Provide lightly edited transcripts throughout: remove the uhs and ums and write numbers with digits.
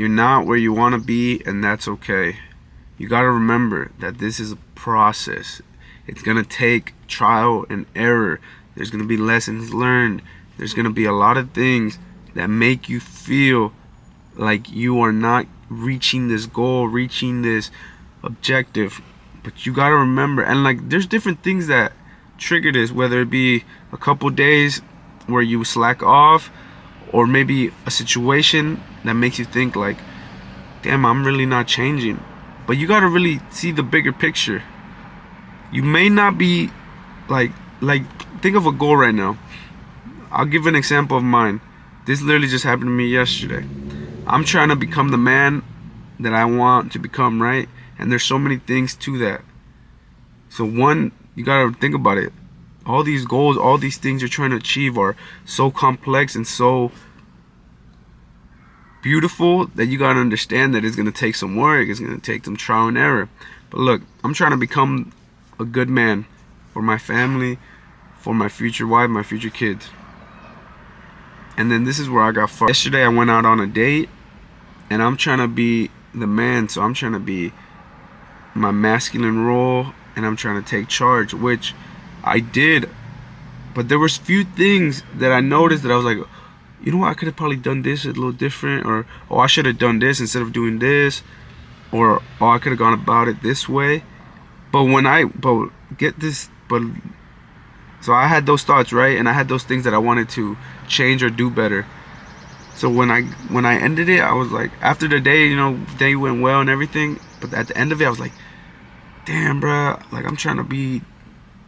You're not where you want to be, and that's okay. You got to remember that this is a process. It's going to take trial and error. There's going to be lessons learned. There's going to be a lot of things that make you feel like you are not reaching this goal, reaching this objective. But you got to remember, and like there's different things that trigger this, whether it be a couple days where you slack off, or maybe a situation that makes you think like, damn, I'm really not changing. But you got to really see the bigger picture. You may not be like think of a goal right now. I'll give an example of mine. This literally just happened to me yesterday. I'm trying to become the man that I want to become, right? And there's so many things to that. So one, you gotta think about it. All these goals, all these things you're trying to achieve are so complex and so beautiful that you gotta understand that it's gonna take some work, it's gonna take some trial and error. But look, I'm trying to become a good man for my family, for my future wife, my future kids. And then this is where I got fucked. Yesterday I went out on a date, and I'm trying to be the man, so I'm trying to be my masculine role, and I'm trying to take charge, which I did. But there was few things that I noticed that I was like, you know what, I could have probably done this a little different, or oh, I should have done this instead of doing this, or oh, I could have gone about it this way. But so I had those thoughts, right? And I had those things that I wanted to change or do better. So when I ended it, I was like, after the day, day went well and everything, but at the end of it, I was like, damn, bruh, like I'm trying to be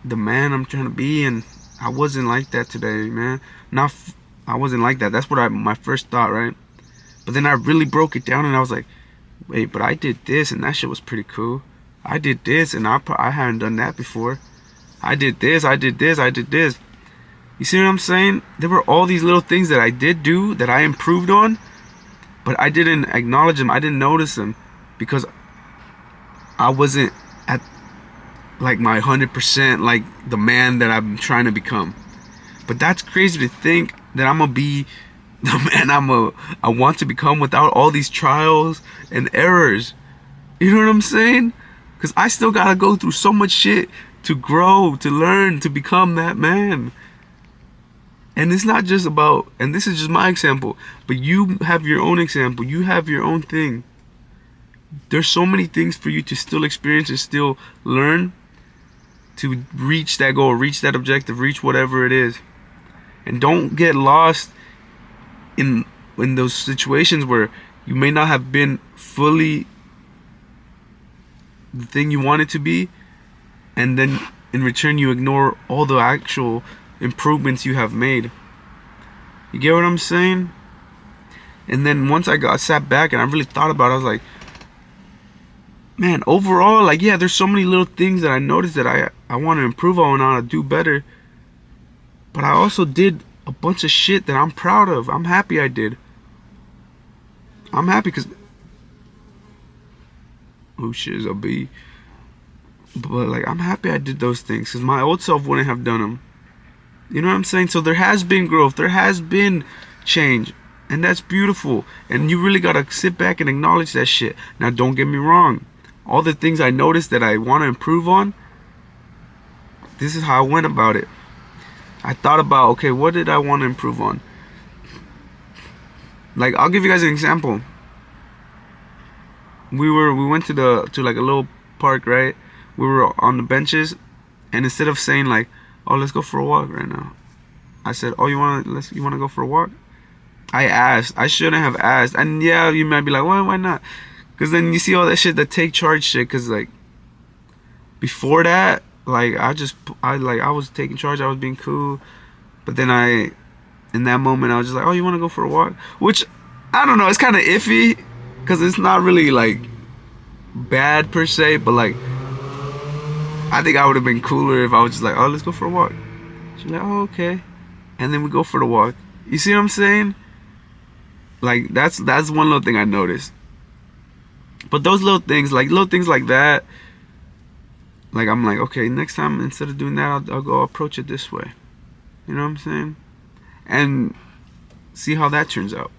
the man I'm trying to be, and I wasn't like that today, man. I wasn't like that. That's what my first thought, right? But then I really broke it down, and I was like, wait, but I did this, and that shit was pretty cool. I did this, and I hadn't done that before. I did this, I did this, I did this. You see what I'm saying? There were all these little things that I did do that I improved on, but I didn't acknowledge them. I didn't notice them because I wasn't at like my 100% like the man that I'm trying to become. But that's crazy to think that I'm gonna be the man I want to become without all these trials and errors. You know what I'm saying? Because I still gotta go through so much shit to grow, to learn, to become that man. And it's not just about, and this is just my example, but you have your own example. You have your own thing. There's so many things for you to still experience and still learn to reach that goal, reach that objective, reach whatever it is. And don't get lost in those situations where you may not have been fully the thing you want it to be, and then in return you ignore all the actual improvements you have made. You get what I'm saying? And then once I sat back and I really thought about it, I was like, man, overall, like, yeah, there's so many little things that I noticed that I want to improve on and I want to do better. But I also did a bunch of shit that I'm proud of. I'm happy I did. I'm happy because who shiz a bee. But like, I'm happy I did those things because my old self wouldn't have done them. You know what I'm saying? So there has been growth. There has been change. And that's beautiful. And you really got to sit back and acknowledge that shit. Now, don't get me wrong. All the things I noticed that I want to improve on, this is how I went about it. I thought about, okay, what did I want to improve on? Like, I'll give you guys an example. We went to like a little park, right? We were on the benches, and instead of saying like, oh, let's go for a walk right now, I said, oh, you want to go for a walk? I asked. I shouldn't have asked. And yeah, you might be like, why not? Because then you see all that shit, that take charge shit. Because like before that, like I was taking charge. I was being cool. But then in that moment, I was just like, oh, you want to go for a walk? Which, I don't know. It's kind of iffy. Because it's not really like bad per se. But like, I think I would have been cooler if I was just like, oh, let's go for a walk. She's like, oh, okay. And then we go for the walk. You see what I'm saying? Like, that's one little thing I noticed. But those little things like that, like, I'm like, okay, next time, instead of doing that, I'll go approach it this way. You know what I'm saying? And see how that turns out.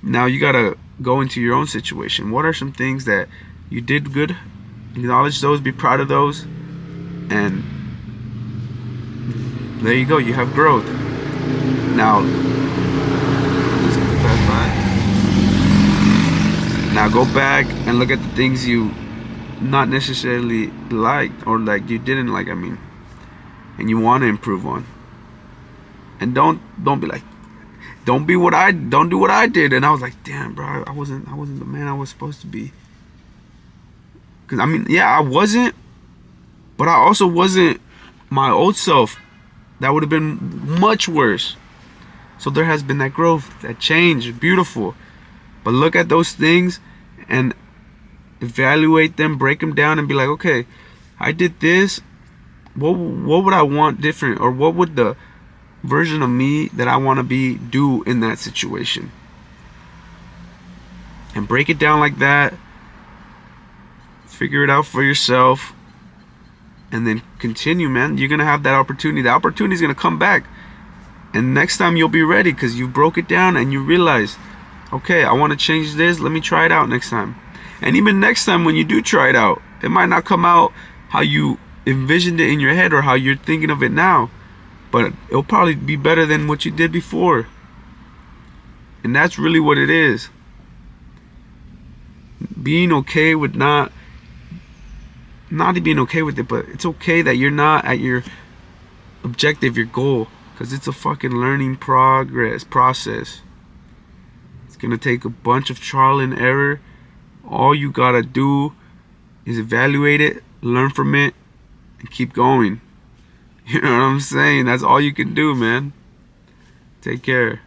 Now, you gotta go into your own situation. What are some things that you did good? Acknowledge those, be proud of those, and there you go. You have growth. Now, now go back and look at the things you not necessarily liked, or like you didn't like, I mean, and you want to improve on. And don't be like, don't do what I did. And I was like, damn, bro, I wasn't the man I was supposed to be. Cause I mean, yeah, I wasn't, but I also wasn't my old self. That would have been much worse. So there has been that growth, that change, beautiful. But look at those things and evaluate them, break them down, and be like, okay, I did this. What would I want different, or what would the version of me that I want to be do in that situation? And break it down like that. Figure it out for yourself, and then continue, man. You're gonna have that opportunity. The opportunity is gonna come back, and next time you'll be ready because you broke it down and you realize, okay, I want to change this. Let me try it out next time. And even next time when you do try it out, it might not come out how you envisioned it in your head or how you're thinking of it now, but it'll probably be better than what you did before. And that's really what it is. Being okay with not being okay with it, but it's okay that you're not at your objective, your goal, because it's a fucking learning process. It's gonna take a bunch of trial and error. All you gotta do is evaluate it, learn from it, and keep going. You know what I'm saying? That's all you can do, man. Take care.